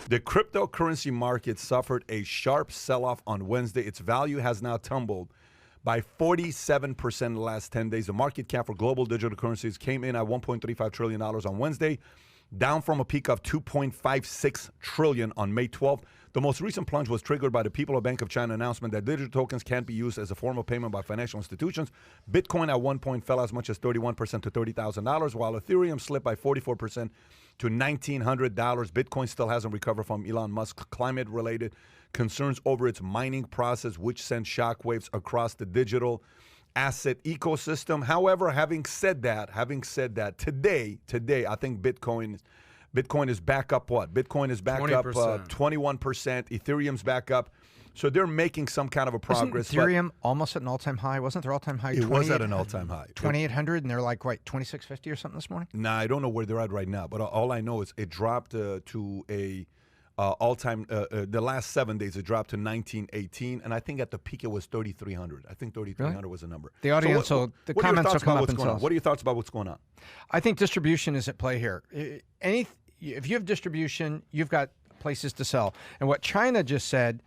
The cryptocurrency market suffered a sharp sell-off on Wednesday. Its value has now tumbled by 47% in the last 10 days. The market cap for global digital currencies came in at $1.35 trillion on Wednesday, down from a peak of $2.56 trillion on May 12th. The most recent plunge was triggered by the People's Bank of China announcement that digital tokens can't be used as a form of payment by financial institutions. Bitcoin at one point fell as much as 31% to $30,000, while Ethereum slipped by 44% to $1,900. Bitcoin still hasn't recovered from Elon Musk's climate-related concerns over its mining process, which sent shockwaves across the digital asset ecosystem. However, having said that, today, I think Bitcoin is back up what? Bitcoin is back 20%. up 21%. Ethereum's back up. So they're making some kind of a progress. Isn't Ethereum almost at an all-time high? Wasn't their all-time high? It was at an all-time high. 2,800, and they're like, what, 2,650 or something this morning? Nah, I don't know where they're at right now. But all I know is it dropped to a all-time, the last 7 days, it dropped to 1918. And I think at the peak it was 3,300. I think 3,300 was the number. The audience, the comments will come up themselves. What are your thoughts about what's going on? I think distribution is at play here. If you have distribution, you've got places to sell. And what China just said,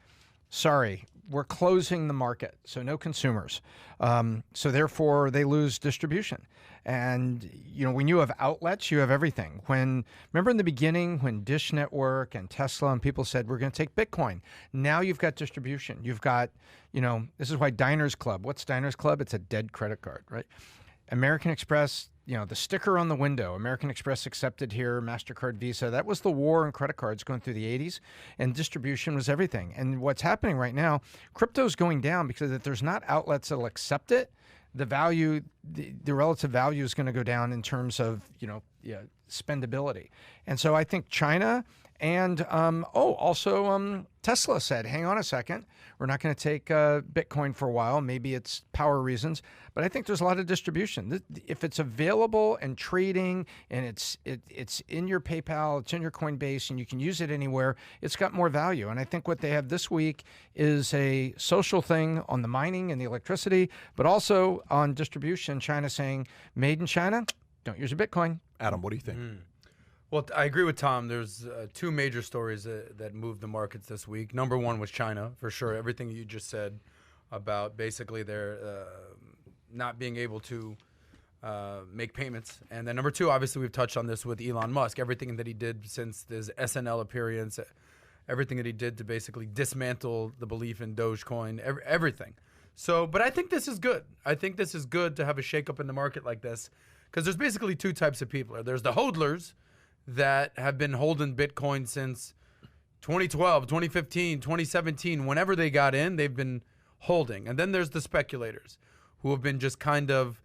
sorry, we're closing the market, so no consumers. So therefore, they lose distribution. And when you have outlets, you have everything. Remember in the beginning when Dish Network and Tesla and people said, we're going to take Bitcoin. Now you've got distribution. You've got, this is why Diners Club. What's Diners Club? It's a dead credit card, right? American Express, the sticker on the window, American Express accepted here, MasterCard, Visa. That was the war on credit cards going through the 80s, and distribution was everything. And what's happening right now, crypto's going down because if there's not outlets that'll accept it, the value, the relative value is going to go down in terms of, spendability. And so I think China and also Tesla said, hang on a second, we're not going to take Bitcoin for a while. Maybe it's power reasons, but I think there's a lot of distribution. If it's available and trading and it's in your PayPal, it's in your Coinbase, and you can use it anywhere, it's got more value. And I think what they have this week is a social thing on the mining and the electricity, but also on distribution. China saying, made in China, don't use your Bitcoin. Adam, what do you think? Well, I agree with Tom. There's two major stories that moved the markets this week. Number one was China, for sure. Everything you just said about basically their not being able to make payments. And then number two, obviously we've touched on this with Elon Musk. Everything that he did since his SNL appearance, everything that he did to basically dismantle the belief in Dogecoin, everything. So, but I think this is good. I think this is good to have a shakeup in the market like this because there's basically two types of people. There's the hodlers that have been holding Bitcoin since 2012, 2015, 2017. Whenever they got in, they've been holding. And then there's the speculators who have been just kind of,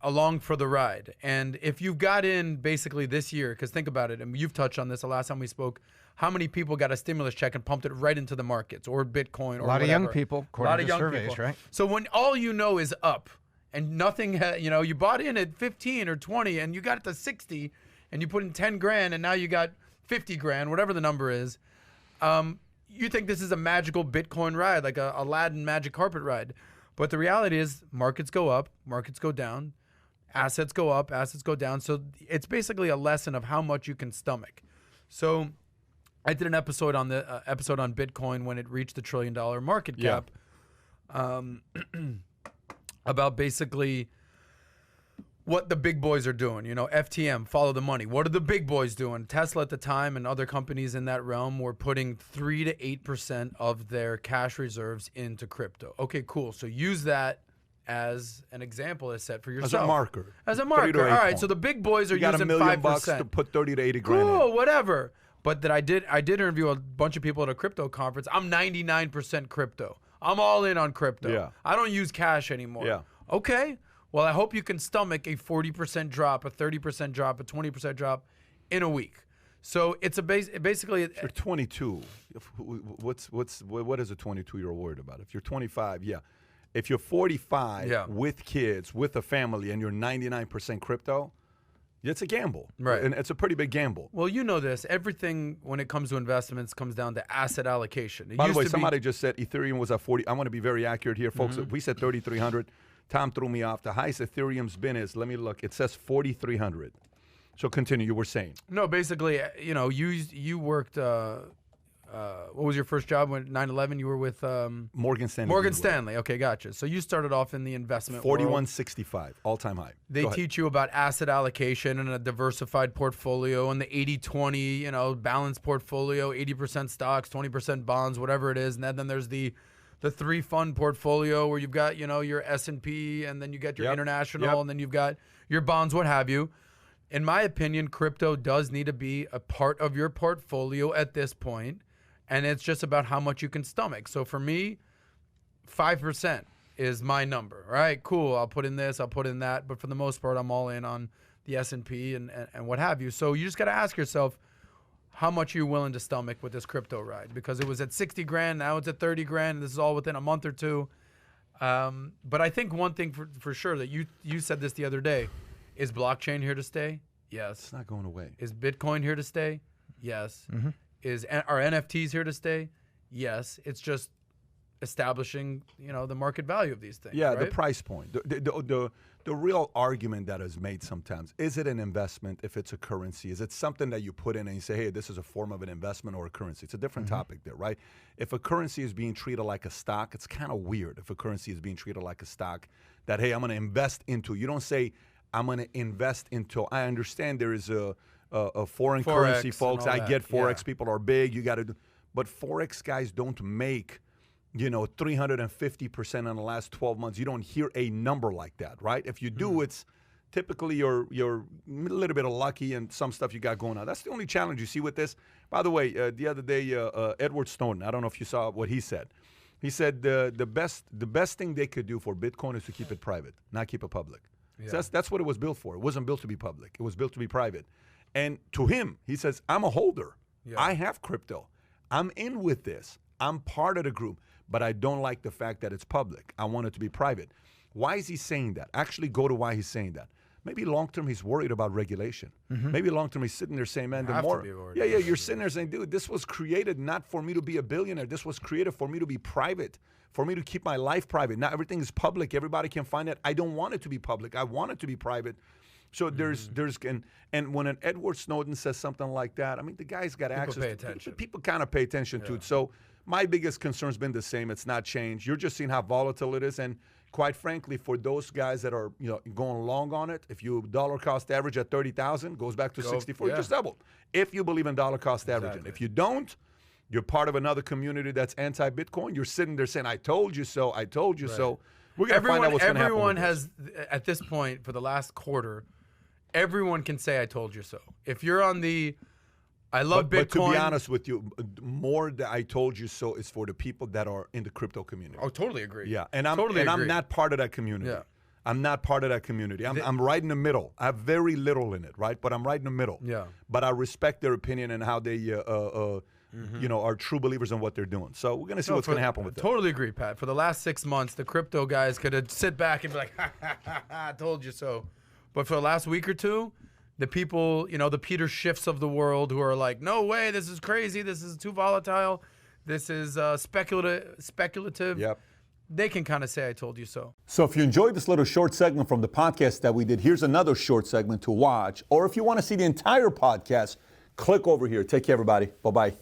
along for the ride. And if you've got in basically this year, because think about it, and you've touched on this the last time we spoke, how many people got a stimulus check and pumped it right into the markets or Bitcoin or a lot whatever? of young people, according to surveys, people. Right? So when all you know is up and nothing, you bought in at 15 or 20 and you got it to 60, and you put in 10 grand and now you got 50 grand, whatever the number is, you think this is a magical Bitcoin ride, like a Aladdin magic carpet ride. But the reality is markets go up, markets go down, assets go up, assets go down. So it's basically a lesson of how much you can stomach. So I did an episode on Bitcoin when it reached the $1 trillion market cap about basically what the big boys are doing. FTM, follow the money. What are the big boys doing? Tesla at the time and other companies in that realm were putting 3 to 8% of their cash reserves into crypto. Okay, cool. So use that as an example as set for yourself. As a marker. As a marker. All right, so the big boys are using 5%. You got $1 million to put 30 to 80 grand in. Cool, whatever. But that I did interview a bunch of people at a crypto conference. I'm 99% crypto. I'm all in on crypto. Yeah. I don't use cash anymore. Yeah. Okay. Well, I hope you can stomach a 40% drop, a 30% drop, a 20% drop in a week. So it's basically. If you're 22, what is a 22-year-old worried about? If you're 25, yeah. If you're 45 with kids, with a family, and you're 99% crypto, it's a gamble. Right. And it's a pretty big gamble. Well, you know this. Everything when it comes to investments comes down to asset allocation. By the way, somebody just said Ethereum was at 40. I want to be very accurate here, folks. We said 3,300. Tom threw me off. The highest Ethereum's been is, let me look, it says 4,300. So continue. You were saying. No, basically, you worked. What was your first job when 9/11? You were with Morgan Stanley. Morgan Stanley. Okay, gotcha. So you started off in the investment world. 4165, all-time high. They teach you about asset allocation and a diversified portfolio and the 80-20, balanced portfolio, 80% stocks, 20% bonds, whatever it is. And then there's the 3-fund portfolio where you've got, your S&P, and then you get your international, and then you've got your bonds, what have you. In my opinion, crypto does need to be a part of your portfolio at this point, and it's just about how much you can stomach. So for me, 5% is my number. All right, cool. I'll put in this, I'll put in that, but for the most part, I'm all in on the S&P and what have you. So you just got to ask yourself, how much are you willing to stomach with this crypto ride? Because it was at 60 grand, now it's at 30 grand. This is all within a month or two. But I think one thing for sure that you said this the other day, is blockchain here to stay? Yes. It's not going away. Is Bitcoin here to stay? Yes. Mm-hmm. Are NFTs here to stay? Yes. It's just establishing, the market value of these things. Yeah, right? the price point. The real argument that is made sometimes, is it an investment if it's a currency? Is it something that you put in and you say, hey, this is a form of an investment or a currency? It's a different topic there, right? If a currency is being treated like a stock, it's kind of weird if a currency is being treated like a stock that, hey, I'm going to invest into. You don't say, I'm going to invest into. I understand there is a foreign currency, folks. I get Forex. People are big. You got to do. But Forex guys don't make, 350% in the last 12 months. You don't hear a number like that, right? If you do, it's typically you're a little bit of lucky and some stuff you got going on. That's the only challenge you see with this. By the way, the other day, Edward Snowden, I don't know if you saw what he said. He said the best thing they could do for Bitcoin is to keep it private, not keep it public. Yeah. So that's what it was built for. It wasn't built to be public. It was built to be private. And to him, he says, I'm a holder. Yeah. I have crypto. I'm in with this. I'm part of the group, but I don't like the fact that it's public. I want it to be private. Why is he saying that? Actually go to why he's saying that. Maybe long-term he's worried about regulation. Maybe long-term he's sitting there saying, man, the more... you're sitting there saying, dude, this was created not for me to be a billionaire. This was created for me to be private, for me to keep my life private. Now everything is public. Everybody can find it. I don't want it to be public. I want it to be private. So there's and when an Edward Snowden says something like that, I mean, the guy's got access. People kind of pay attention to it. So my biggest concern's been the same. It's not changed. You're just seeing how volatile it is. And quite frankly, for those guys that are going long on it, if you dollar cost average at 30,000, goes back to 64, you just doubled. If you believe in dollar cost averaging. If you don't, you're part of another community that's anti-Bitcoin. You're sitting there saying, I told you so, I told you so. We're going to find out what's going to happen. Everyone has, at this point, for the last quarter, everyone can say, I told you so. If you're on the, I love Bitcoin. But to be honest with you, more that I told you so is for the people that are in the crypto community. Oh, totally agree. Yeah, and I'm not part of that community. Yeah. I'm not part of that community. I'm right in the middle. I have very little in it, right? But I'm right in the middle. Yeah. But I respect their opinion and how they, are true believers in what they're doing. So we're going to see what's going to happen with that. Totally agree, Pat. For the last 6 months, the crypto guys could have sit back and be like, I told you so. But for the last week or two, the people, the Peter Schiffs of the world who are like, no way, this is crazy, this is too volatile, this is speculative. Yep. They can kind of say, I told you so. So if you enjoyed this little short segment from the podcast that we did, here's another short segment to watch. Or if you want to see the entire podcast, click over here. Take care, everybody. Bye-bye.